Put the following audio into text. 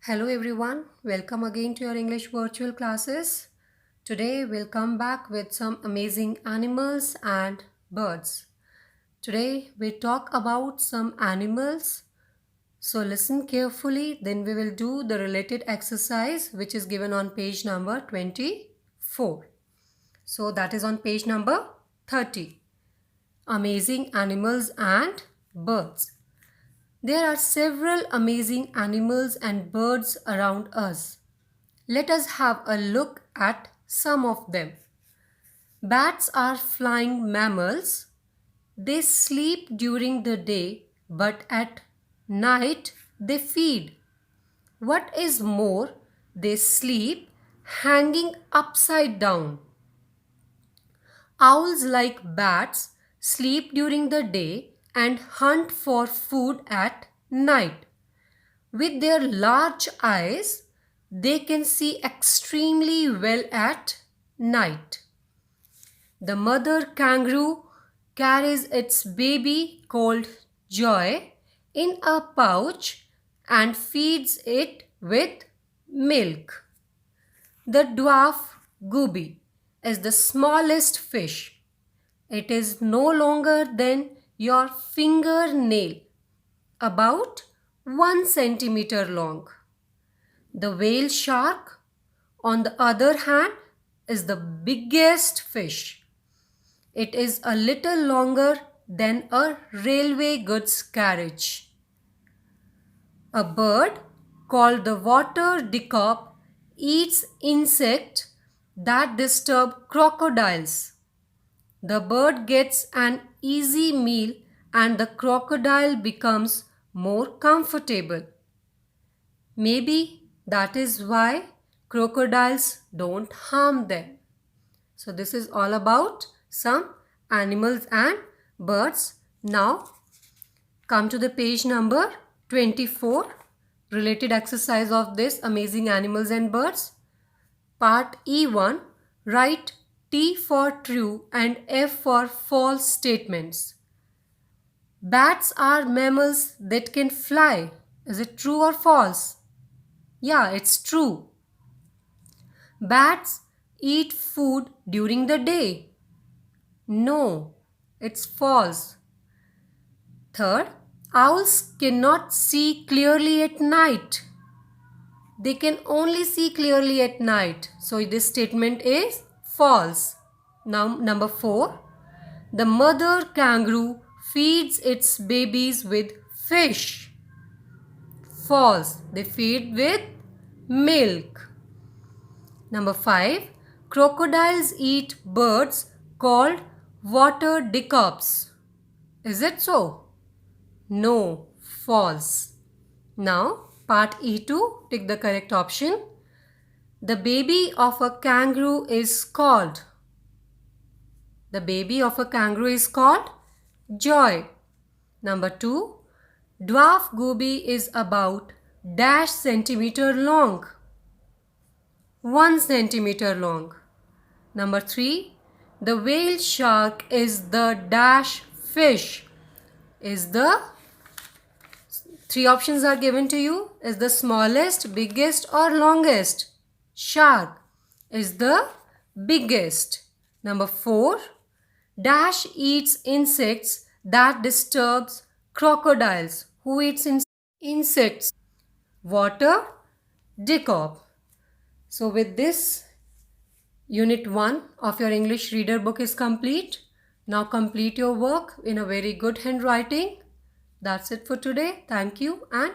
Hello everyone, welcome again to your English virtual classes. Today we'll come back with some amazing animals and birds. Today we talk about some animals. So listen carefully, then we will do the related exercise which is given on page number 24. So that is on page number 30. Amazing animals and birds. There are several amazing animals and birds around us. Let us have a look at some of them. Bats are flying mammals. They sleep during the day, but at night they feed. What is more, they sleep hanging upside down. Owls, like bats, sleep during the day and hunt for food at night. With their large eyes, they can see extremely well at night. The mother kangaroo carries its baby called Joy in a pouch and feeds it with milk. The dwarf goby is the smallest fish. It is no longer than your fingernail, about 1 centimeter long. The whale shark, on the other hand, is the biggest fish. It is a little longer than a railway goods carriage. A bird called the water dicop eats insects that disturb crocodiles. The bird gets an easy meal and the crocodile becomes more comfortable. Maybe that is why crocodiles don't harm them. So this is all about some animals and birds. Now come to the page number 24, related exercise of this amazing animals and birds. Part E1, write T for true and F for false statements. Bats are mammals that can fly. Is it true or false? Yeah, it's true. Bats eat food during the day. No, it's false. Third, owls cannot see clearly at night. They can only see clearly at night. So this statement is false. Now number 4, the mother kangaroo feeds its babies with fish. False. They feed with milk. Number 5, crocodiles eat birds called water dicops. Is it so? No, false. Now, part E2, tick the correct option. The baby of a kangaroo is called. The baby of a kangaroo is called Joy. Number 2, dwarf goby is about dash centimeter long. 1 centimeter long. Number 3, the whale shark is the dash fish. Is the 3 options are given to you. Is the smallest, biggest or longest? Shark is the biggest. Number 4, dash eats insects that disturbs crocodiles. Who eats insects? Water dicop. So with this, Unit 1 of your English reader book is complete. Now complete your work in a very good handwriting. That's it for today. Thank you and